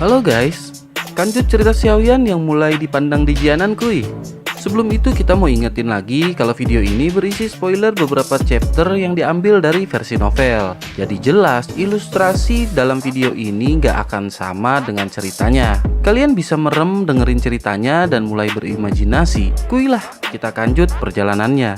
Halo guys, lanjut cerita Xiaoyan yang mulai dipandang di Jianan kuy. Sebelum itu kita mau ingetin lagi kalau video ini berisi spoiler beberapa chapter yang diambil dari versi novel. Jadi jelas ilustrasi dalam video ini nggak akan sama dengan ceritanya. Kalian bisa merem dengerin ceritanya dan mulai berimajinasi. Kuy lah, kita lanjut perjalanannya.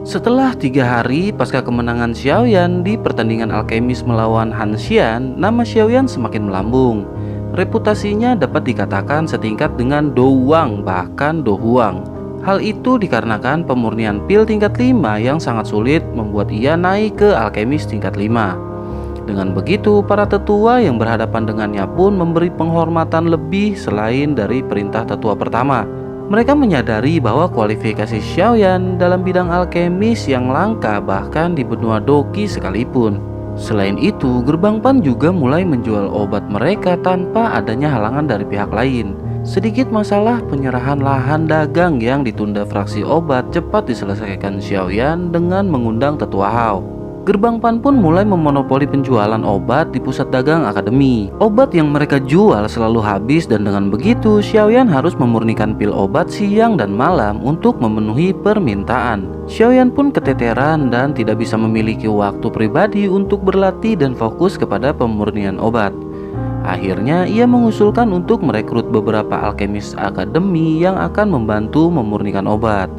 Setelah 3 hari pasca kemenangan Xiaoyan di pertandingan alkemis melawan Han Xian, nama Xiaoyan semakin melambung. Reputasinya dapat dikatakan setingkat dengan Dou Wang bahkan Dou Huang. Hal itu dikarenakan pemurnian pil tingkat 5 yang sangat sulit membuat ia naik ke alkemis tingkat 5. Dengan begitu, para tetua yang berhadapan dengannya pun memberi penghormatan lebih selain dari perintah tetua pertama. Mereka menyadari bahwa kualifikasi Xiaoyan dalam bidang alkemis yang langka bahkan di benua Doqi sekalipun. Selain itu, Gerbang Pan juga mulai menjual obat mereka tanpa adanya halangan dari pihak lain. Sedikit masalah penyerahan lahan dagang yang ditunda fraksi obat cepat diselesaikan Xiaoyan dengan mengundang tetua Hao. Gerbang Pan pun mulai memonopoli penjualan obat di pusat dagang akademi. Obat yang mereka jual selalu habis dan dengan begitu Xiaoyan harus memurnikan pil obat siang dan malam untuk memenuhi permintaan. Xiaoyan pun keteteran dan tidak bisa memiliki waktu pribadi untuk berlatih dan fokus kepada pemurnian obat. Akhirnya ia mengusulkan untuk merekrut beberapa alkemis akademi yang akan membantu memurnikan obat.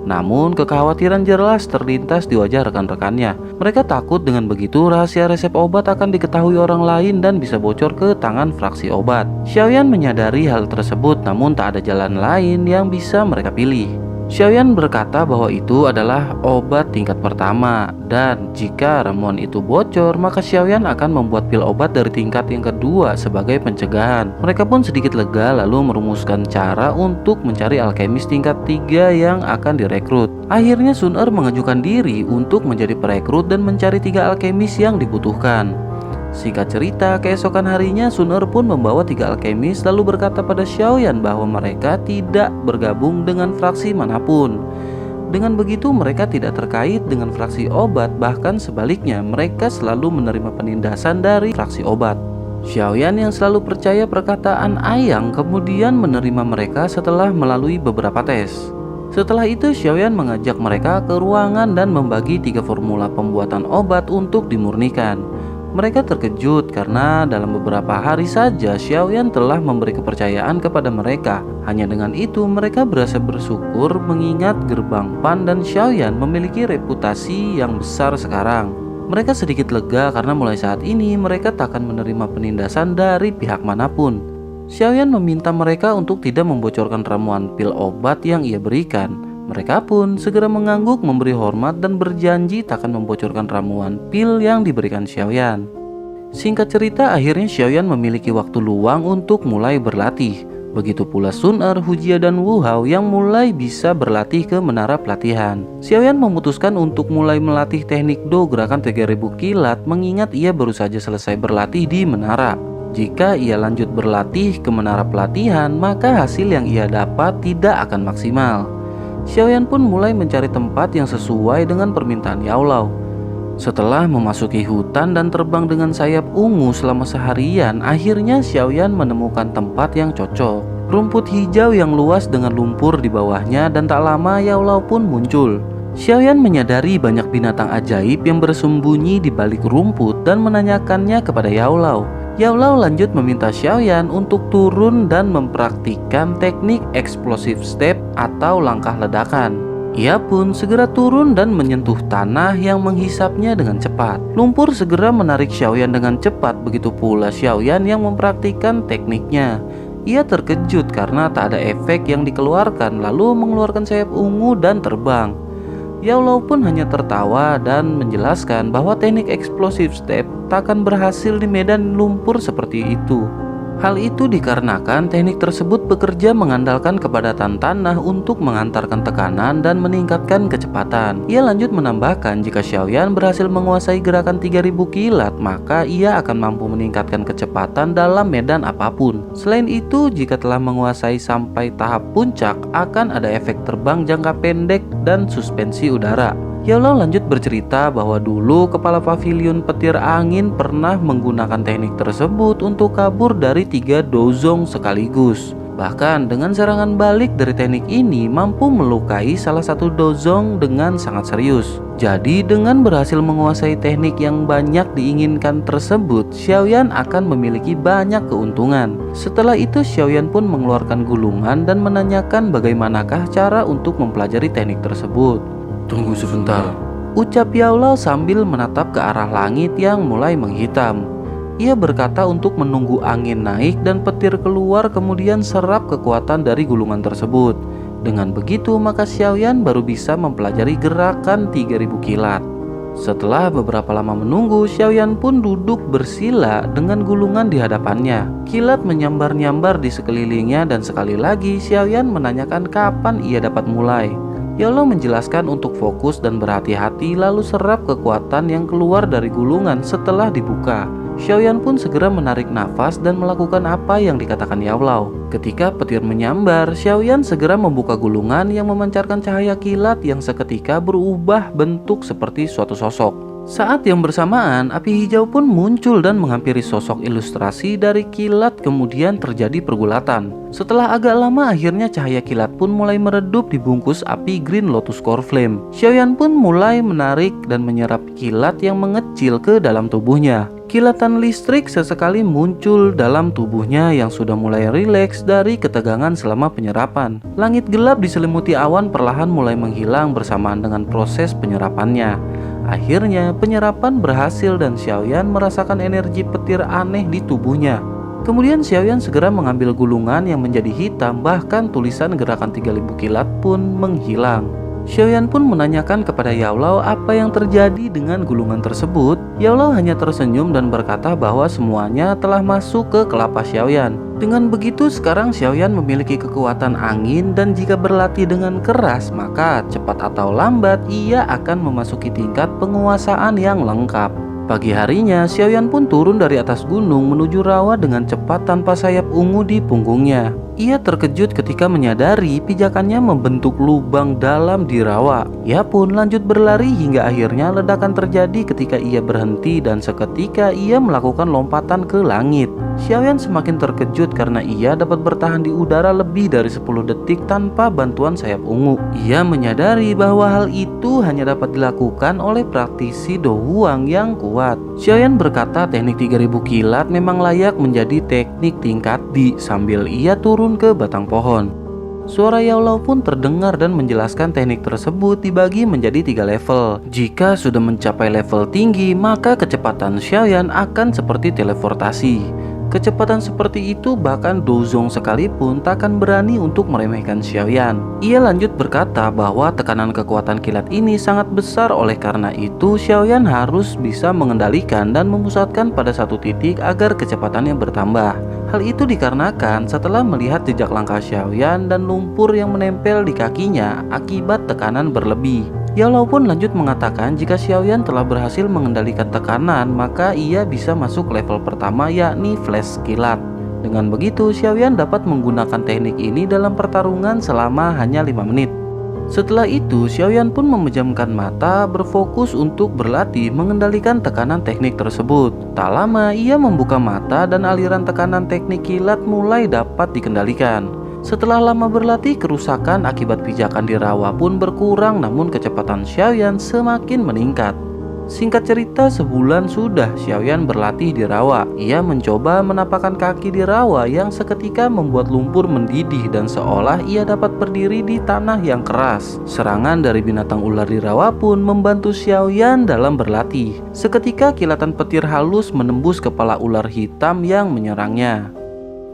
Namun kekhawatiran jelas terlintas di wajah rekan-rekannya. Mereka takut dengan begitu rahasia resep obat akan diketahui orang lain dan bisa bocor ke tangan fraksi obat. Xiaoyan menyadari hal tersebut, namun tak ada jalan lain yang bisa mereka pilih. Xiaoyan berkata bahwa itu adalah obat tingkat pertama, dan jika ramuan itu bocor maka Xiaoyan akan membuat pil obat dari tingkat yang kedua sebagai pencegahan. Mereka pun sedikit lega lalu merumuskan cara untuk mencari alkemis tingkat 3 yang akan direkrut. Akhirnya Sun Er mengajukan diri untuk menjadi perekrut dan mencari 3 alkemis yang dibutuhkan. Singkat cerita, keesokan harinya Sun Er pun membawa 3 alkemis lalu berkata pada Xiaoyan bahwa mereka tidak bergabung dengan fraksi manapun. Dengan begitu mereka tidak terkait dengan fraksi obat, bahkan sebaliknya mereka selalu menerima penindasan dari fraksi obat. Xiaoyan yang selalu percaya perkataan Ayang kemudian menerima mereka setelah melalui beberapa tes. Setelah itu Xiaoyan mengajak mereka ke ruangan dan membagi 3 formula pembuatan obat untuk dimurnikan. Mereka terkejut karena dalam beberapa hari saja Xiaoyan telah memberi kepercayaan kepada mereka. Hanya dengan itu mereka berasa bersyukur mengingat Gerbang Pan dan Xiaoyan memiliki reputasi yang besar sekarang. Mereka sedikit lega karena mulai saat ini mereka tak akan menerima penindasan dari pihak manapun. Xiaoyan meminta mereka untuk tidak membocorkan ramuan pil obat yang ia berikan. Mereka pun segera mengangguk memberi hormat dan berjanji tak akan membocorkan ramuan pil yang diberikan Xiaoyan. Singkat cerita, akhirnya Xiaoyan memiliki waktu luang untuk mulai berlatih. Begitu pula Sun Er, Hujia dan Wu Hao yang mulai bisa berlatih ke menara pelatihan. Xiaoyan memutuskan untuk mulai melatih teknik Do gerakan 3000 kilat mengingat ia baru saja selesai berlatih di menara. Jika ia lanjut berlatih ke menara pelatihan, maka hasil yang ia dapat tidak akan maksimal. Xiaoyan pun mulai mencari tempat yang sesuai dengan permintaan Yao Lao. Setelah memasuki hutan dan terbang dengan sayap ungu selama seharian, akhirnya Xiaoyan menemukan tempat yang cocok. Rumput hijau yang luas dengan lumpur di bawahnya, dan tak lama Yao Lao pun muncul. Xiaoyan menyadari banyak binatang ajaib yang bersembunyi di balik rumput dan menanyakannya kepada Yao Lao. Yao Lao lanjut meminta Xiaoyan untuk turun dan mempraktikkan teknik explosive step atau langkah ledakan. Ia pun segera turun dan menyentuh tanah yang menghisapnya dengan cepat. Lumpur segera menarik Xiaoyan dengan cepat, begitu pula Xiaoyan yang mempraktikkan tekniknya. Ia terkejut karena tak ada efek yang dikeluarkan, lalu mengeluarkan sayap ungu dan terbang. Yao Lao pun hanya tertawa dan menjelaskan bahwa teknik explosive step tak akan berhasil di medan lumpur seperti itu. Hal itu dikarenakan teknik tersebut bekerja mengandalkan kepadatan tanah untuk mengantarkan tekanan dan meningkatkan kecepatan. Ia lanjut menambahkan jika Xiaoyan berhasil menguasai gerakan 3000 kilat, maka ia akan mampu meningkatkan kecepatan dalam medan apapun. Selain itu, jika telah menguasai sampai tahap puncak, akan ada efek terbang jangka pendek dan suspensi udara. Yao lanjut bercerita bahwa dulu kepala pavilion petir angin pernah menggunakan teknik tersebut untuk kabur dari 3 dozong sekaligus. Bahkan dengan serangan balik dari teknik ini mampu melukai salah satu dozong dengan sangat serius. Jadi dengan berhasil menguasai teknik yang banyak diinginkan tersebut, Xiaoyan akan memiliki banyak keuntungan. Setelah itu Xiaoyan pun mengeluarkan gulungan dan menanyakan bagaimanakah cara untuk mempelajari teknik tersebut. Tunggu sebentar, Ucap Yao sambil menatap ke arah langit yang mulai menghitam. Ia berkata untuk menunggu angin naik dan petir keluar kemudian serap kekuatan dari gulungan tersebut. Dengan begitu maka Xiaoyan baru bisa mempelajari gerakan 3000 kilat. Setelah beberapa lama menunggu, Xiaoyan pun duduk bersila dengan gulungan di hadapannya. Kilat menyambar-nyambar di sekelilingnya dan sekali lagi Xiaoyan menanyakan kapan ia dapat mulai. Yao menjelaskan untuk fokus dan berhati-hati lalu serap kekuatan yang keluar dari gulungan setelah dibuka. Xiaoyan pun segera menarik nafas dan melakukan apa yang dikatakan Yao. Ketika petir menyambar, Xiaoyan segera membuka gulungan yang memancarkan cahaya kilat yang seketika berubah bentuk seperti suatu sosok. Saat yang bersamaan, api hijau pun muncul dan menghampiri sosok ilustrasi dari kilat, kemudian terjadi pergulatan. Setelah agak lama akhirnya cahaya kilat pun mulai meredup di bungkus api Green Lotus Core Flame. Xiaoyan pun mulai menarik dan menyerap kilat yang mengecil ke dalam tubuhnya. Kilatan listrik sesekali muncul dalam tubuhnya yang sudah mulai rileks dari ketegangan selama penyerapan. Langit gelap diselimuti awan perlahan mulai menghilang bersamaan dengan proses penyerapannya. Akhirnya penyerapan berhasil dan Xiaoyan merasakan energi petir aneh di tubuhnya. Kemudian Xiaoyan segera mengambil gulungan yang menjadi hitam, bahkan tulisan gerakan 3000 kilat pun menghilang. Xiaoyan pun menanyakan kepada Yao apa yang terjadi dengan gulungan tersebut. Yao hanya tersenyum dan berkata bahwa semuanya telah masuk ke kelapa Xiaoyan. Dengan begitu sekarang Xiaoyan memiliki kekuatan angin dan jika berlatih dengan keras maka cepat atau lambat ia akan memasuki tingkat penguasaan yang lengkap. Pagi harinya Xiaoyan pun turun dari atas gunung menuju rawa dengan cepat tanpa sayap ungu di punggungnya. Ia terkejut ketika menyadari pijakannya membentuk lubang dalam di rawa. Ia pun lanjut berlari hingga akhirnya ledakan terjadi ketika ia berhenti dan seketika ia melakukan lompatan ke langit. Xiaoyan semakin terkejut karena ia dapat bertahan di udara lebih dari 10 detik tanpa bantuan sayap ungu. Ia menyadari bahwa hal itu hanya dapat dilakukan oleh praktisi Do Huang yang kuat. Xiaoyan berkata teknik 3000 kilat memang layak menjadi teknik tingkat D sambil ia turun ke batang pohon. Suara Yao pun terdengar dan menjelaskan teknik tersebut dibagi menjadi 3 level. Jika sudah mencapai level tinggi, maka kecepatan Xiaoyan akan seperti teleportasi. Kecepatan seperti itu bahkan Dozong sekalipun takkan berani untuk meremehkan Xiaoyan. Ia lanjut berkata bahwa tekanan kekuatan kilat ini sangat besar, oleh karena itu Xiaoyan harus bisa mengendalikan dan memusatkan pada satu titik agar kecepatannya bertambah. Hal itu dikarenakan setelah melihat jejak langkah Xiaoyan dan lumpur yang menempel di kakinya akibat tekanan berlebih. Yao pun lanjut mengatakan jika Xiaoyan telah berhasil mengendalikan tekanan maka ia bisa masuk level pertama yakni flash kilat. Dengan begitu Xiaoyan dapat menggunakan teknik ini dalam pertarungan selama hanya 5 menit. Setelah itu Xiaoyan pun memejamkan mata berfokus untuk berlatih mengendalikan tekanan teknik tersebut. Tak lama ia membuka mata dan aliran tekanan teknik kilat mulai dapat dikendalikan. Setelah lama berlatih, kerusakan akibat pijakan di rawa pun berkurang, namun kecepatan Xiaoyan semakin meningkat. Singkat cerita, sebulan sudah Xiaoyan berlatih di rawa. Ia mencoba menapakkan kaki di rawa yang seketika membuat lumpur mendidih dan seolah ia dapat berdiri di tanah yang keras. Serangan dari binatang ular di rawa pun membantu Xiaoyan dalam berlatih. Seketika kilatan petir halus menembus kepala ular hitam yang menyerangnya.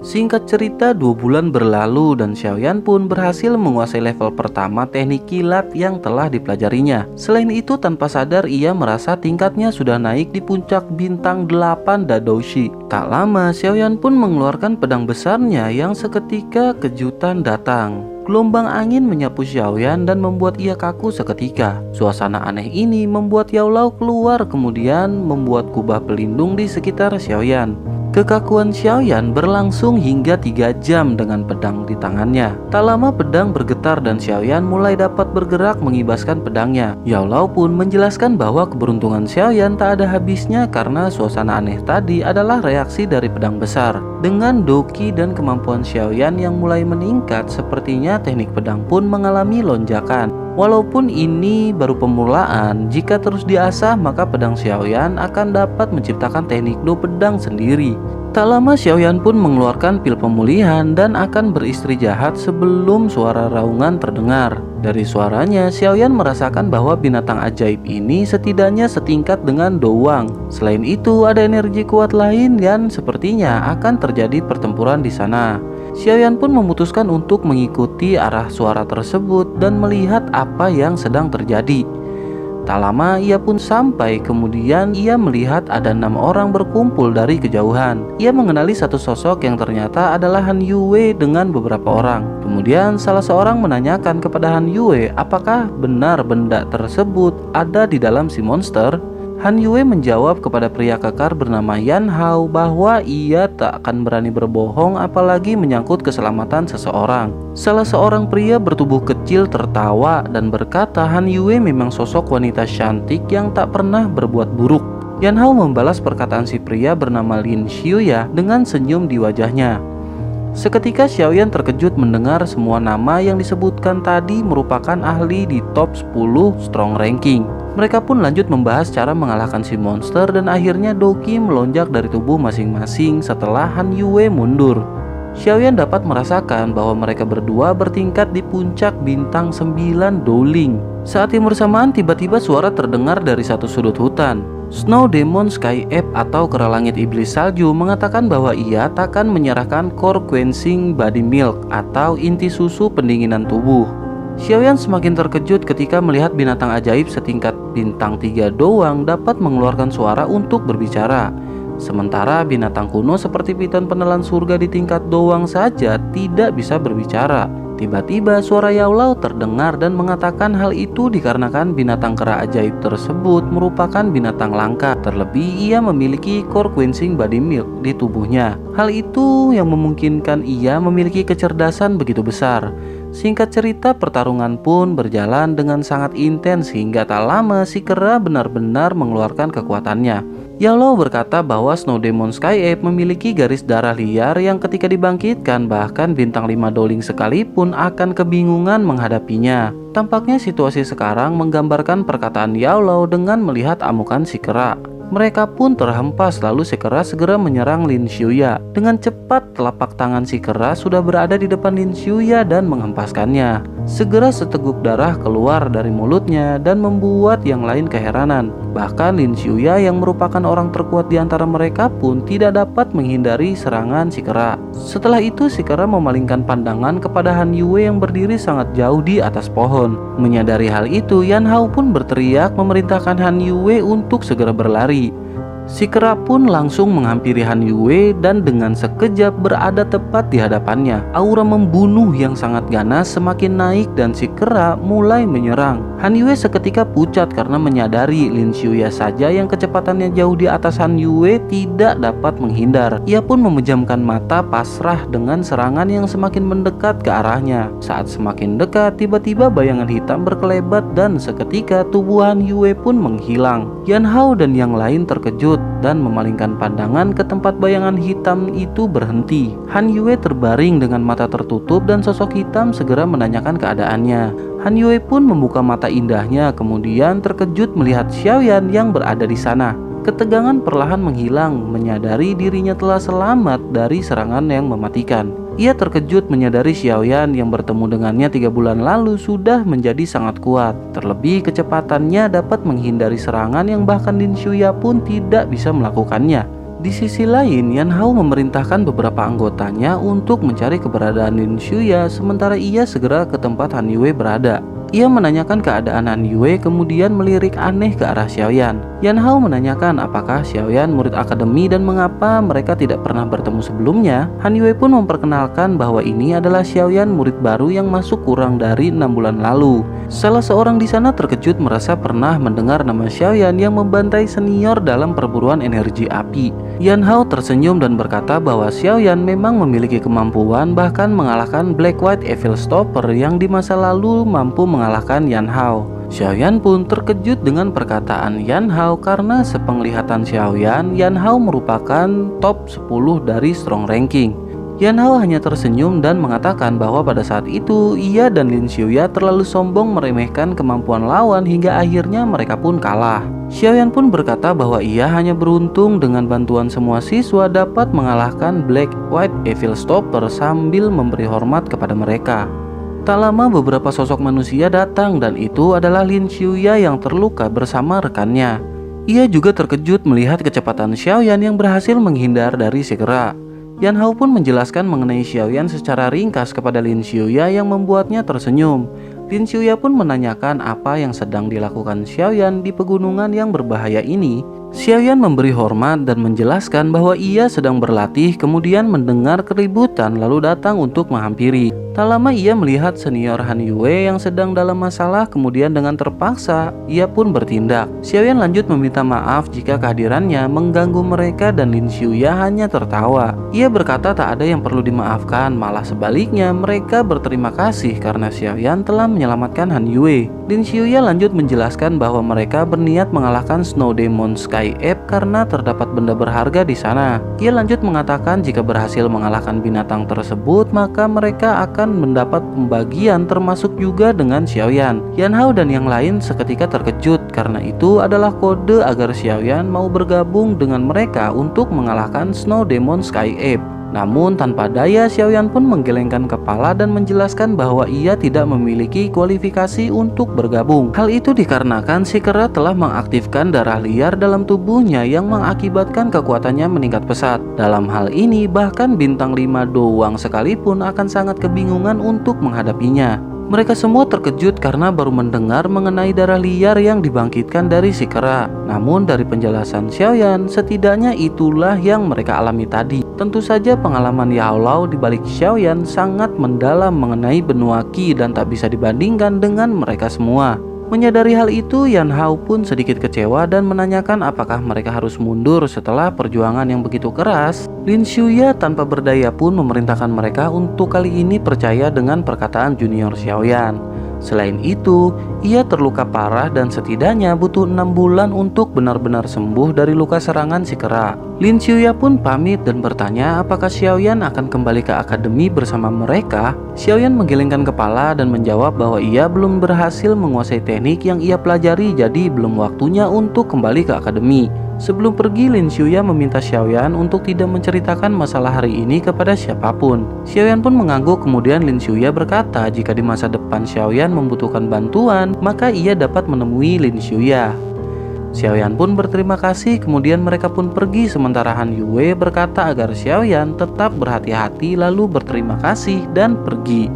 Singkat cerita, 2 bulan berlalu dan Xiaoyan pun berhasil menguasai level pertama teknik kilat yang telah dipelajarinya. Selain itu, tanpa sadar ia merasa tingkatnya sudah naik di puncak bintang 8 Dadoushi. Tak lama, Xiaoyan pun mengeluarkan pedang besarnya yang seketika kejutan datang. Gelombang angin menyapu Xiaoyan dan membuat ia kaku seketika. Suasana aneh ini membuat Yao keluar kemudian membuat kubah pelindung di sekitar Xiaoyan. Kekakuan Xiaoyan berlangsung hingga 3 jam dengan pedang di tangannya. Tak lama pedang bergetar dan Xiaoyan mulai dapat bergerak mengibaskan pedangnya. Yao Lao pun menjelaskan bahwa keberuntungan Xiaoyan tak ada habisnya karena suasana aneh tadi adalah reaksi dari pedang besar. Dengan doki dan kemampuan Xiaoyan yang mulai meningkat, sepertinya teknik pedang pun mengalami lonjakan. Walaupun ini baru permulaan, jika terus diasah maka pedang Xiaoyan akan dapat menciptakan teknik do pedang sendiri. Tak lama Xiaoyan pun mengeluarkan pil pemulihan dan akan beristri jahat sebelum suara raungan terdengar. Dari suaranya, Xiaoyan merasakan bahwa binatang ajaib ini setidaknya setingkat dengan Do Wang. Selain itu, ada energi kuat lain dan sepertinya akan terjadi pertempuran di sana. Xiaoyan pun memutuskan untuk mengikuti arah suara tersebut dan melihat apa yang sedang terjadi. Tak lama ia pun sampai, kemudian ia melihat ada 6 orang berkumpul dari kejauhan. Ia mengenali satu sosok yang ternyata adalah Han Yue dengan beberapa orang. Kemudian salah seorang menanyakan kepada Han Yue apakah benar benda tersebut ada di dalam si monster. Han Yue menjawab kepada pria kekar bernama Yan Hao bahwa ia tak akan berani berbohong apalagi menyangkut keselamatan seseorang. Salah seorang pria bertubuh kecil tertawa dan berkata Han Yue memang sosok wanita cantik yang tak pernah berbuat buruk. Yan Hao membalas perkataan si pria bernama Lin Xiuya dengan senyum di wajahnya. Seketika Xiaoyan terkejut mendengar semua nama yang disebutkan tadi merupakan ahli di top 10 strong ranking. Mereka pun lanjut membahas cara mengalahkan si monster dan akhirnya doki melonjak dari tubuh masing-masing setelah Han Yue mundur. Xiaoyan dapat merasakan bahwa mereka berdua bertingkat di puncak bintang 9 Dowling. Saat yang bersamaan tiba-tiba suara terdengar dari satu sudut hutan. Snow Demon Sky Ape atau kera langit iblis salju mengatakan bahwa ia takkan menyerahkan core quenching body milk atau inti susu pendinginan tubuh. Xiaoyan semakin terkejut ketika melihat binatang ajaib setingkat bintang 3 doang dapat mengeluarkan suara untuk berbicara. Sementara binatang kuno seperti piton penelan surga di tingkat doang saja tidak bisa berbicara. Tiba-tiba suara Yao Lao terdengar dan mengatakan hal itu dikarenakan binatang kera ajaib tersebut merupakan binatang langka. Terlebih ia memiliki core quenching body milk di tubuhnya. Hal itu yang memungkinkan ia memiliki kecerdasan begitu besar. Singkat cerita, pertarungan pun berjalan dengan sangat intens hingga tak lama si kera benar-benar mengeluarkan kekuatannya. Yao Lao berkata bahwa Snow Demon Sky Ape memiliki garis darah liar yang ketika dibangkitkan bahkan bintang 5 Dowling sekalipun akan kebingungan menghadapinya. Tampaknya situasi sekarang menggambarkan perkataan Yao Lao dengan melihat amukan si kera. Mereka pun terhempas lalu si kera segera menyerang Lin Xiuya. Dengan cepat telapak tangan si kera sudah berada di depan Lin Xiuya dan menghempaskannya. Segera seteguk darah keluar dari mulutnya dan membuat yang lain keheranan. Bahkan Lin Xiuya yang merupakan orang terkuat di antara mereka pun tidak dapat menghindari serangan si kera. Setelah itu si kera memalingkan pandangan kepada Han Yue yang berdiri sangat jauh di atas pohon. Menyadari hal itu, Yan Hao pun berteriak memerintahkan Han Yue untuk segera berlari. Si kera pun langsung menghampiri Han Yue dan dengan sekejap berada tepat di hadapannya. Aura membunuh yang sangat ganas semakin naik dan si kera mulai menyerang. Han Yue seketika pucat karena menyadari Lin Xiuya saja yang kecepatannya jauh di atas Han Yue tidak dapat menghindar. Ia pun memejamkan mata pasrah dengan serangan yang semakin mendekat ke arahnya. Saat semakin dekat, tiba-tiba bayangan hitam berkelebat dan seketika tubuh Han Yue pun menghilang. Yan Hao dan yang lain terkejut dan memalingkan pandangan ke tempat bayangan hitam itu berhenti. Han Yue terbaring dengan mata tertutup dan sosok hitam segera menanyakan keadaannya. Han Yue pun membuka mata indahnya kemudian terkejut melihat Xiaoyan yang berada di sana. Ketegangan perlahan menghilang, menyadari dirinya telah selamat dari serangan yang mematikan. Ia terkejut menyadari Xiaoyan yang bertemu dengannya 3 bulan lalu sudah menjadi sangat kuat. Terlebih kecepatannya dapat menghindari serangan yang bahkan Lin Xiuya pun tidak bisa melakukannya. Di sisi lain, Yan Hao memerintahkan beberapa anggotanya untuk mencari keberadaan Lin Xiuya sementara ia segera ke tempat Han Yue berada. Ia menanyakan keadaan Han Yue kemudian melirik aneh ke arah Xiaoyan. Yan Hao menanyakan apakah Xiaoyan murid akademi dan mengapa mereka tidak pernah bertemu sebelumnya. Han Yue pun memperkenalkan bahwa ini adalah Xiaoyan murid baru yang masuk kurang dari 6 bulan lalu. Salah seorang di sana terkejut merasa pernah mendengar nama Xiaoyan yang membantai senior dalam perburuan energi api. Yan Hao tersenyum dan berkata bahwa Xiaoyan memang memiliki kemampuan bahkan mengalahkan Black White Evil Stopper yang di masa lalu mampu mengalahkan Yan Hao. Xiaoyan pun terkejut dengan perkataan Yan Hao karena sepenglihatan Xiaoyan, Yan Hao merupakan top 10 dari strong ranking. Yan Hao hanya tersenyum dan mengatakan bahwa pada saat itu ia dan Lin Xiuya terlalu sombong meremehkan kemampuan lawan hingga akhirnya mereka pun kalah. Xiaoyan pun berkata bahwa ia hanya beruntung dengan bantuan semua siswa dapat mengalahkan Black White Evil Stopper sambil memberi hormat kepada mereka. Tak lama beberapa sosok manusia datang dan itu adalah Lin Xiuya yang terluka bersama rekannya. Ia juga terkejut melihat kecepatan Xiaoyan yang berhasil menghindar dari si kera. Yan Hao pun menjelaskan mengenai Xiaoyan secara ringkas kepada Lin Xiuya yang membuatnya tersenyum. Lin Xiuya pun menanyakan apa yang sedang dilakukan Xiaoyan di pegunungan yang berbahaya ini. Xiaoyan memberi hormat dan menjelaskan bahwa ia sedang berlatih, kemudian mendengar keributan lalu datang untuk menghampiri. Tak lama ia melihat senior Han Yue yang sedang dalam masalah, kemudian dengan terpaksa ia pun bertindak. Xiaoyan lanjut meminta maaf jika kehadirannya mengganggu mereka dan Lin Xiuya hanya tertawa. Ia berkata tak ada yang perlu dimaafkan, malah sebaliknya mereka berterima kasih karena Xiaoyan telah menyelamatkan Han Yue. Lin Xiuya lanjut menjelaskan bahwa mereka berniat mengalahkan Snow Demon Sky Ape karena terdapat benda berharga di sana. Ia lanjut mengatakan jika berhasil mengalahkan binatang tersebut maka mereka akan mendapat pembagian termasuk juga dengan Xiaoyan. Yan Hao dan yang lain seketika terkejut karena itu adalah kode agar Xiaoyan mau bergabung dengan mereka untuk mengalahkan Snow Demon Sky Ape. Namun tanpa daya Xiaoyan pun menggelengkan kepala dan menjelaskan bahwa ia tidak memiliki kualifikasi untuk bergabung. Hal itu dikarenakan si kera telah mengaktifkan darah liar dalam tubuhnya yang mengakibatkan kekuatannya meningkat pesat. Dalam hal ini bahkan bintang 5 doang sekalipun akan sangat kebingungan untuk menghadapinya. Mereka semua terkejut karena baru mendengar mengenai darah liar yang dibangkitkan dari si kera. Namun dari penjelasan Xiaoyan, setidaknya itulah yang mereka alami tadi. Tentu saja pengalaman Yao Lao di balik Xiaoyan sangat mendalam mengenai benua Qi dan tak bisa dibandingkan dengan mereka semua. Menyadari hal itu, Yan Hao pun sedikit kecewa dan menanyakan apakah mereka harus mundur setelah perjuangan yang begitu keras. Lin Xiuya tanpa berdaya pun memerintahkan mereka untuk kali ini percaya dengan perkataan junior Xiaoyan. Selain itu, ia terluka parah dan setidaknya butuh 6 bulan untuk benar-benar sembuh dari luka serangan si kera. Lin Xiuya pun pamit dan bertanya apakah Xiaoyan akan kembali ke akademi bersama mereka. Xiaoyan menggelengkan kepala dan menjawab bahwa ia belum berhasil menguasai teknik yang ia pelajari, jadi belum waktunya untuk kembali ke akademi. Sebelum pergi, Lin Xiuya meminta Xiaoyan untuk tidak menceritakan masalah hari ini kepada siapapun. Xiaoyan pun mengangguk, kemudian Lin Xiuya berkata jika di masa depan Xiaoyan membutuhkan bantuan, maka ia dapat menemui Lin Xiuya. Xiaoyan pun berterima kasih, kemudian mereka pun pergi sementara Han Yue berkata agar Xiaoyan tetap berhati-hati lalu berterima kasih dan pergi.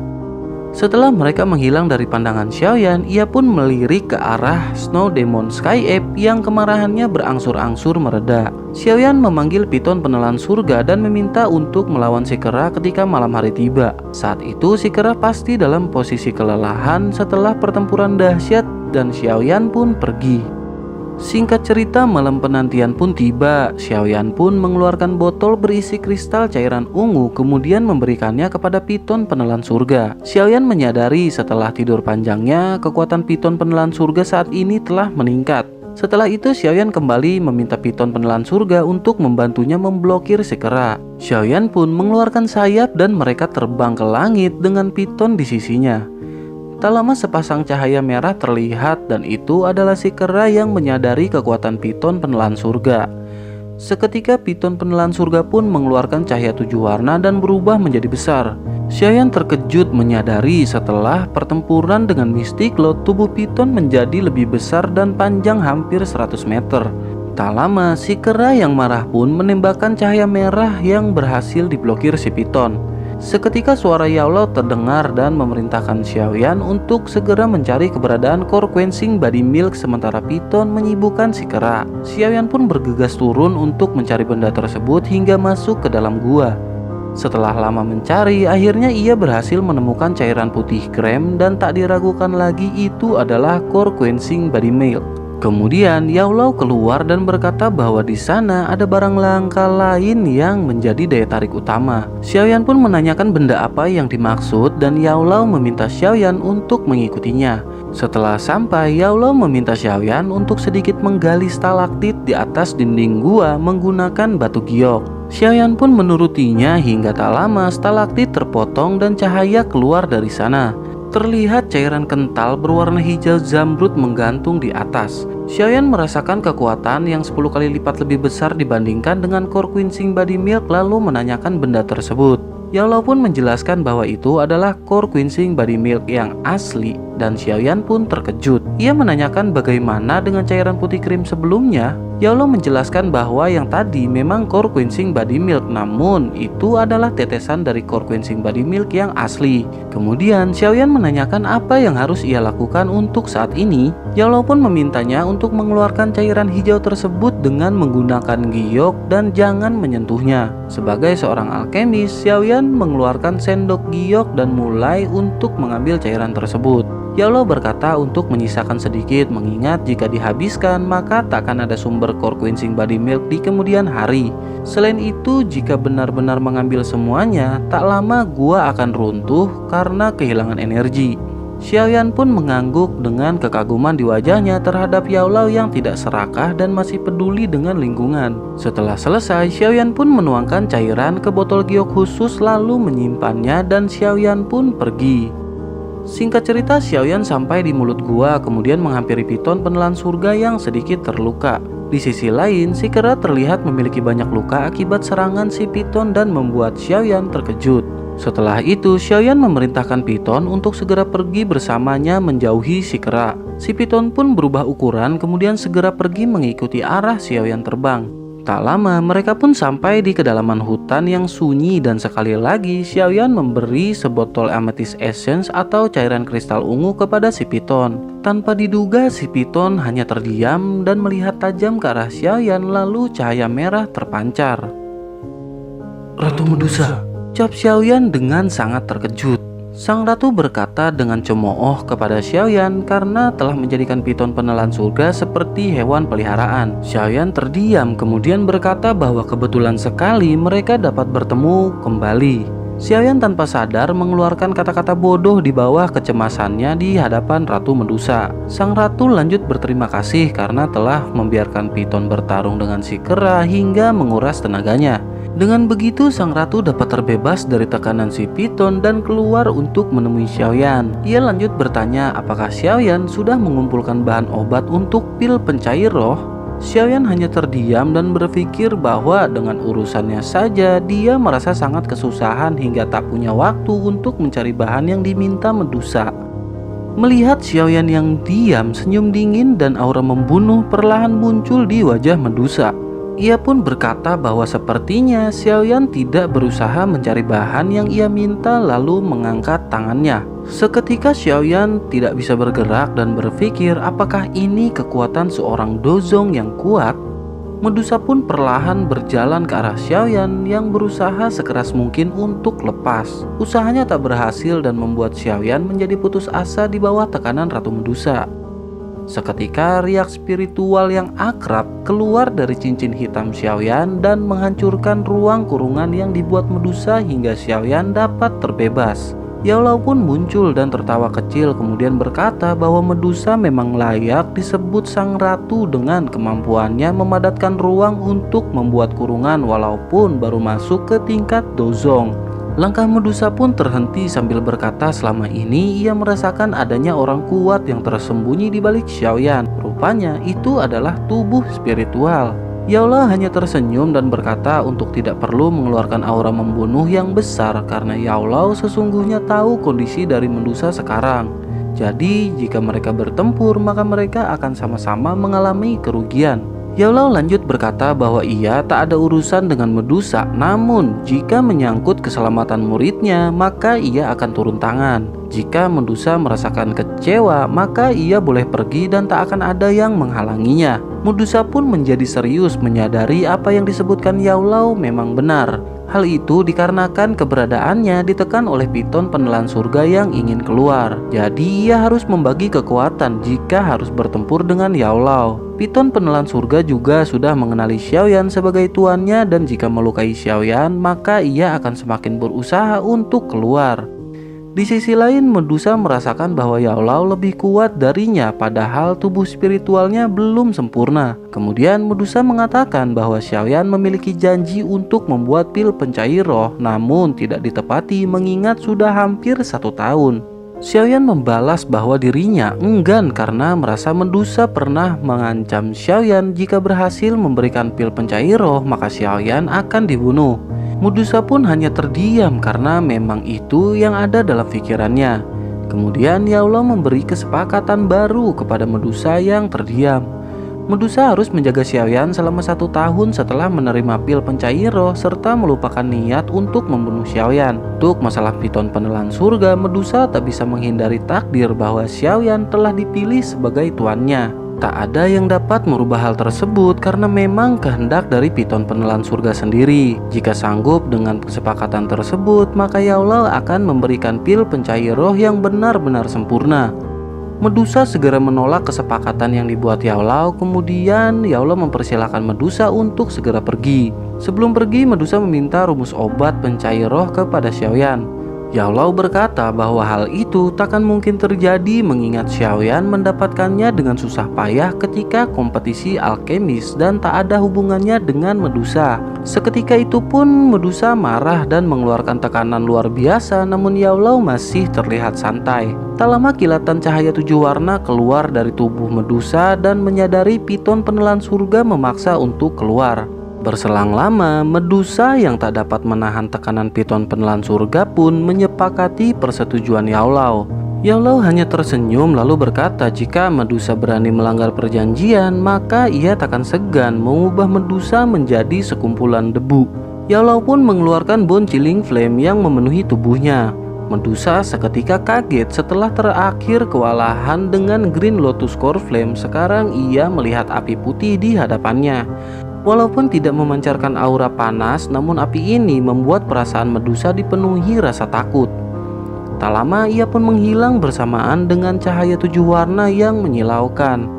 Setelah mereka menghilang dari pandangan Xiaoyan, ia pun melirik ke arah Snow Demon Sky Ape yang kemarahannya berangsur-angsur mereda. Xiaoyan memanggil piton penelan surga dan meminta untuk melawan si kera ketika malam hari tiba. Saat itu si kera pasti dalam posisi kelelahan setelah pertempuran dahsyat dan Xiaoyan pun pergi. Singkat cerita, malam penantian pun tiba. Xiaoyan pun mengeluarkan botol berisi kristal cairan ungu kemudian memberikannya kepada piton penelan surga. Xiaoyan menyadari setelah tidur panjangnya, kekuatan piton penelan surga saat ini telah meningkat. Setelah itu Xiaoyan kembali meminta piton penelan surga untuk membantunya memblokir si kera. Xiaoyan pun mengeluarkan sayap dan mereka terbang ke langit dengan piton di sisinya. Tak lama sepasang cahaya merah terlihat dan itu adalah si kera yang menyadari kekuatan piton penelan surga. Seketika piton penelan surga pun mengeluarkan cahaya 7 warna dan berubah menjadi besar. Xiaoyan terkejut menyadari setelah pertempuran dengan Mystic Lord, tubuh piton menjadi lebih besar dan panjang hampir 100 meter. Tak lama si kera yang marah pun menembakkan cahaya merah yang berhasil diblokir si piton. Seketika suara Yaolao terdengar dan memerintahkan Xiaoyan untuk segera mencari keberadaan Core Quenching Body Milk sementara Piton menyibukkan si kera. Xiaoyan pun bergegas turun untuk mencari benda tersebut hingga masuk ke dalam gua. Setelah lama mencari, akhirnya ia berhasil menemukan cairan putih krem dan tak diragukan lagi itu adalah Core Quenching Body Milk. Kemudian Yaolao keluar dan berkata bahwa di sana ada barang langka lain yang menjadi daya tarik utama. Xiaoyan pun menanyakan benda apa yang dimaksud dan Yaolao meminta Xiaoyan untuk mengikutinya. Setelah sampai, Yaolao meminta Xiaoyan untuk sedikit menggali stalaktit di atas dinding gua menggunakan batu giok. Xiaoyan pun menurutinya hingga tak lama stalaktit terpotong dan cahaya keluar dari sana. Terlihat cairan kental berwarna hijau zamrud menggantung di atas. Xiaoyan merasakan kekuatan yang 10 kali lipat lebih besar dibandingkan dengan Core Quenching Body Milk lalu menanyakan benda tersebut. Yaolao pun menjelaskan bahwa itu adalah Core Quenching Body Milk yang asli dan Xiaoyan pun terkejut. Ia menanyakan bagaimana dengan cairan putih krim sebelumnya. Yaolao menjelaskan bahwa yang tadi memang Core Quenching Body Milk, namun itu adalah tetesan dari Core Quenching Body Milk yang asli. Kemudian Xiaoyan menanyakan apa yang harus ia lakukan untuk saat ini. Yaolao pun memintanya untuk mengeluarkan cairan hijau tersebut dengan menggunakan giok dan jangan menyentuhnya. Sebagai seorang alkemis, Xiaoyan mengeluarkan sendok giok dan mulai untuk mengambil cairan tersebut. Yaolao berkata untuk menyisakan sedikit mengingat jika dihabiskan maka tak akan ada sumber Core Quenching Body Milk di kemudian hari. Selain itu, jika benar-benar mengambil semuanya, tak lama gua akan runtuh karena kehilangan energi. Xiaoyan pun mengangguk dengan kekaguman di wajahnya terhadap Yaolao yang tidak serakah dan masih peduli dengan lingkungan. Setelah selesai, Xiaoyan pun menuangkan cairan ke botol giok khusus lalu menyimpannya dan Xiaoyan pun pergi. Singkat cerita, Xiaoyan sampai di mulut gua kemudian menghampiri Piton penelan surga yang sedikit terluka. Di sisi lain, si kera terlihat memiliki banyak luka akibat serangan si Piton dan membuat Xiaoyan terkejut. Setelah itu, Xiaoyan memerintahkan Piton untuk segera pergi bersamanya menjauhi si kera. Si Piton pun berubah ukuran kemudian segera pergi mengikuti arah Xiaoyan terbang. Tak lama mereka pun sampai di kedalaman hutan yang sunyi dan sekali lagi Xiaoyan memberi sebotol amethyst essence atau cairan kristal ungu kepada si Piton. Tanpa diduga si Piton hanya terdiam dan melihat tajam ke arah Xiaoyan lalu cahaya merah terpancar. "Ratu Medusa," ucap Xiaoyan dengan sangat terkejut. Sang ratu berkata dengan cemooh kepada Xiaoyan karena telah menjadikan Piton penelan surga seperti hewan peliharaan. Xiaoyan terdiam kemudian berkata bahwa kebetulan sekali mereka dapat bertemu kembali. Xiaoyan tanpa sadar mengeluarkan kata-kata bodoh di bawah kecemasannya di hadapan Ratu Medusa. Sang ratu lanjut berterima kasih karena telah membiarkan Piton bertarung dengan si kera hingga menguras tenaganya. Dengan begitu, sang ratu dapat terbebas dari tekanan si Piton dan keluar untuk menemui Xiaoyan. Ia lanjut bertanya apakah Xiaoyan sudah mengumpulkan bahan obat untuk pil pencair roh. Xiaoyan hanya terdiam dan berpikir bahwa dengan urusannya saja dia merasa sangat kesusahan hingga tak punya waktu untuk mencari bahan yang diminta Medusa. Melihat Xiaoyan yang diam, senyum dingin dan aura membunuh perlahan muncul di wajah Medusa. Ia pun berkata bahwa sepertinya Xiaoyan tidak berusaha mencari bahan yang ia minta lalu mengangkat tangannya. Seketika Xiaoyan tidak bisa bergerak dan berpikir apakah ini kekuatan seorang dozong yang kuat. Medusa pun perlahan berjalan ke arah Xiaoyan yang berusaha sekeras mungkin untuk lepas. Usahanya tak berhasil dan membuat Xiaoyan menjadi putus asa di bawah tekanan Ratu Medusa. Seketika riak spiritual yang akrab keluar dari cincin hitam Xiaoyan dan menghancurkan ruang kurungan yang dibuat Medusa hingga Xiaoyan dapat terbebas. Yaolao pun muncul dan tertawa kecil kemudian berkata bahwa Medusa memang layak disebut sang ratu dengan kemampuannya memadatkan ruang untuk membuat kurungan walaupun baru masuk ke tingkat dozong. Langkah Medusa pun terhenti sambil berkata selama ini ia merasakan adanya orang kuat yang tersembunyi di balik Xiaoyan. Rupanya itu adalah tubuh spiritual. Yaolao hanya tersenyum dan berkata untuk tidak perlu mengeluarkan aura membunuh yang besar karena Yaolao sesungguhnya tahu kondisi dari Medusa sekarang. Jadi jika mereka bertempur maka mereka akan sama-sama mengalami kerugian. Yao lanjut berkata bahwa ia tak ada urusan dengan Medusa, namun jika menyangkut keselamatan muridnya, maka ia akan turun tangan. Jika Medusa merasakan kecewa, maka ia boleh pergi dan tak akan ada yang menghalanginya. Medusa pun menjadi serius menyadari apa yang disebutkan Yao memang benar. Hal itu dikarenakan keberadaannya ditekan oleh piton penelan surga yang ingin keluar. Jadi ia harus membagi kekuatan jika harus bertempur dengan Yao. Piton penelan surga juga sudah mengenali Xiaoyan sebagai tuannya, dan jika melukai Xiaoyan maka ia akan semakin berusaha untuk keluar. Di sisi lain, Medusa merasakan bahwa Yao lebih kuat darinya padahal tubuh spiritualnya belum sempurna. Kemudian Medusa mengatakan bahwa Xiaoyan memiliki janji untuk membuat pil pencair roh, namun tidak ditepati mengingat sudah hampir 1 tahun. Xiaoyan membalas bahwa dirinya enggan karena merasa Medusa pernah mengancam Xiaoyan jika berhasil memberikan pil pencair roh maka Xiaoyan akan dibunuh. Medusa pun hanya terdiam karena memang itu yang ada dalam pikirannya. Kemudian Yao memberi kesepakatan baru kepada Medusa yang terdiam. Medusa harus menjaga Xiaoyan selama 1 tahun setelah menerima pil pencair roh serta melupakan niat untuk membunuh Xiaoyan. Untuk masalah piton penelan surga, Medusa tak bisa menghindari takdir bahwa Xiaoyan telah dipilih sebagai tuannya. Tak ada yang dapat merubah hal tersebut karena memang kehendak dari piton penelan surga sendiri. Jika sanggup dengan kesepakatan tersebut, maka Yao akan memberikan pil pencair roh yang benar-benar sempurna. Medusa segera menolak kesepakatan yang dibuat Yao. Kemudian Yao mempersilahkan Medusa untuk segera pergi. Sebelum pergi, Medusa meminta rumus obat pencair roh kepada Xiaoyan. Yao berkata bahwa hal itu takkan mungkin terjadi mengingat Xiaoyan mendapatkannya dengan susah payah ketika kompetisi alkemis dan tak ada hubungannya dengan Medusa. Seketika itu pun Medusa marah dan mengeluarkan tekanan luar biasa, namun Yao masih terlihat santai. Tak lama kilatan cahaya 7 warna keluar dari tubuh Medusa dan menyadari piton penelan surga memaksa untuk keluar. Berselang lama, Medusa yang tak dapat menahan tekanan piton penelan surga pun menyepakati persetujuan Yao. Yao hanya tersenyum lalu berkata jika Medusa berani melanggar perjanjian, maka ia takkan segan mengubah Medusa menjadi sekumpulan debu. Yao pun mengeluarkan bone chilling flame yang memenuhi tubuhnya. Medusa seketika kaget setelah terakhir kewalahan dengan Green Lotus Core Flame. Sekarang ia melihat api putih di hadapannya. Walaupun tidak memancarkan aura panas, namun api ini membuat perasaan Medusa dipenuhi rasa takut. Tak lama ia pun menghilang bersamaan dengan cahaya 7 warna yang menyilaukan.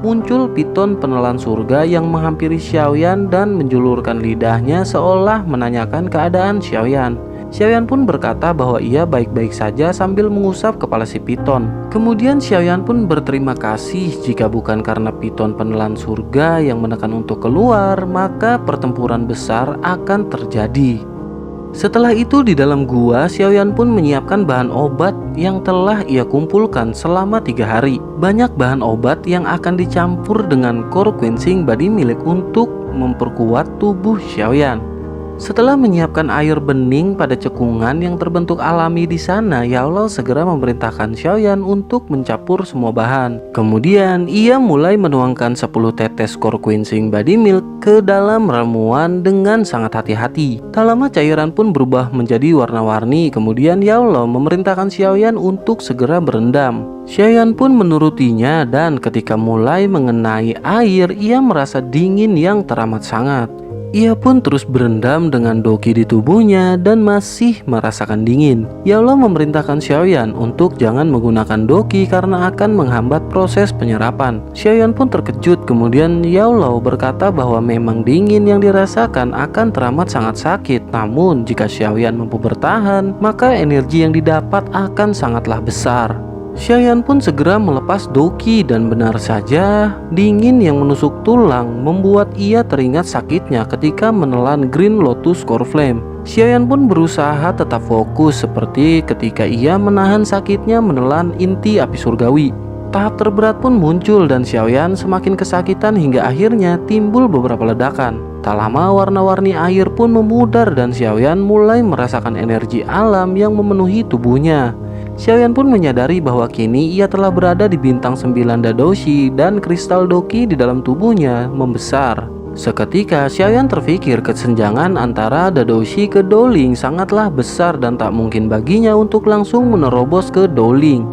Muncul piton penelan surga yang menghampiri Xiaoyan dan menjulurkan lidahnya seolah menanyakan keadaan Xiaoyan. Xiaoyan pun berkata bahwa ia baik-baik saja sambil mengusap kepala si piton. Kemudian Xiaoyan pun berterima kasih jika bukan karena piton penelan surga yang menekan untuk keluar, maka pertempuran besar akan terjadi. Setelah itu di dalam gua, Xiaoyan pun menyiapkan bahan obat yang telah ia kumpulkan selama 3 hari. Banyak bahan obat yang akan dicampur dengan core quenching body milik untuk memperkuat tubuh Xiaoyan. Setelah menyiapkan air bening pada cekungan yang terbentuk alami di sana, Yao segera memerintahkan Xiaoyan untuk mencampur semua bahan. Kemudian ia mulai menuangkan 10 tetes core quenching body milk ke dalam ramuan dengan sangat hati-hati. Tak lama cairan pun berubah menjadi warna-warni. Kemudian Yao memerintahkan Xiaoyan untuk segera berendam. Xiaoyan pun menurutinya dan ketika mulai mengenai air, ia merasa dingin yang teramat sangat. Ia pun terus berendam dengan doki di tubuhnya dan masih merasakan dingin. Yao memerintahkan Xiaoyan untuk jangan menggunakan doki karena akan menghambat proses penyerapan. Xiaoyan pun terkejut, kemudian Yao berkata bahwa memang dingin yang dirasakan akan teramat sangat sakit. Namun jika Xiaoyan mampu bertahan, maka energi yang didapat akan sangatlah besar. Xiaoyan pun segera melepas doki dan benar saja dingin yang menusuk tulang membuat ia teringat sakitnya ketika menelan Green Lotus Core Flame. Xiaoyan pun berusaha tetap fokus seperti ketika ia menahan sakitnya menelan inti api surgawi. Tahap terberat pun muncul dan Xiaoyan semakin kesakitan hingga akhirnya timbul beberapa ledakan. Tak lama warna-warni air pun memudar dan Xiaoyan mulai merasakan energi alam yang memenuhi tubuhnya. Xiaoyan pun menyadari bahwa kini ia telah berada di bintang 9 Dadoshi dan kristal Doqi di dalam tubuhnya membesar. Seketika Xiaoyan terpikir kesenjangan antara Dadoshi ke Doling sangatlah besar dan tak mungkin baginya untuk langsung menerobos ke Doling.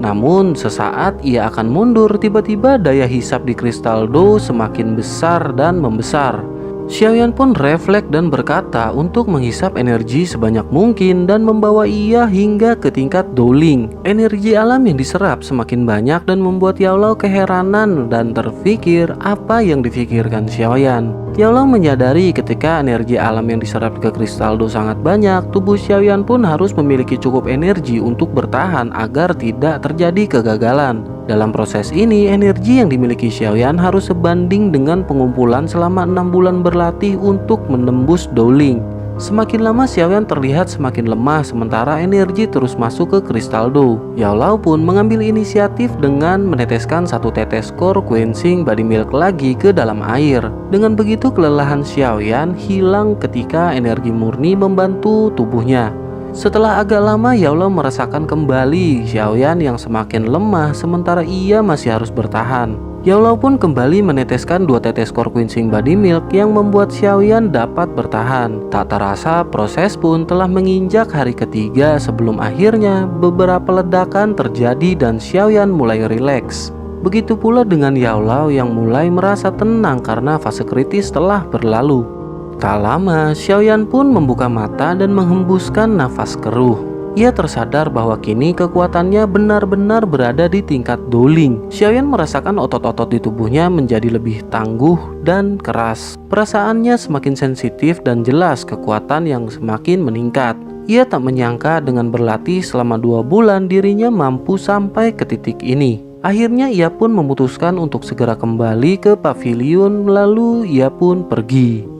Namun sesaat ia akan mundur, tiba-tiba daya hisap di kristal Do semakin besar dan membesar. Xiaoyan pun refleks dan berkata untuk menghisap energi sebanyak mungkin dan membawa ia hingga ke tingkat Doling. Energi alam yang diserap semakin banyak dan membuat Yaolao keheranan dan terfikir apa yang difikirkan Xiaoyan. Yaolao menyadari ketika energi alam yang diserap ke kristal Do sangat banyak, tubuh Xiaoyan pun harus memiliki cukup energi untuk bertahan agar tidak terjadi kegagalan. Dalam proses ini, energi yang dimiliki Xiaoyan harus sebanding dengan pengumpulan selama 6 bulan berlatih untuk menembus Doling. Semakin lama Xiaoyan terlihat semakin lemah sementara energi terus masuk ke kristal Do. Yaolao pun mengambil inisiatif dengan meneteskan 1 tetes core quenching body milk lagi ke dalam air. Dengan begitu kelelahan Xiaoyan hilang ketika energi murni membantu tubuhnya. Setelah agak lama Yaolao merasakan kembali Xiaoyan yang semakin lemah sementara ia masih harus bertahan. Yaolao pun kembali meneteskan 2 tetes core quenching body milk yang membuat Xiaoyan dapat bertahan. Tak terasa proses pun telah menginjak hari ketiga sebelum akhirnya beberapa ledakan terjadi dan Xiaoyan mulai rileks. Begitu pula dengan Yaolao yang mulai merasa tenang karena fase kritis telah berlalu. Tak lama, Xiaoyan pun membuka mata dan menghembuskan nafas keruh. Ia tersadar bahwa kini kekuatannya benar-benar berada di tingkat Doling. Xiaoyan merasakan otot-otot di tubuhnya menjadi lebih tangguh dan keras. Perasaannya semakin sensitif dan jelas kekuatan yang semakin meningkat. Ia tak menyangka dengan berlatih selama 2 bulan dirinya mampu sampai ke titik ini. Akhirnya ia pun memutuskan untuk segera kembali ke pavilion lalu ia pun pergi.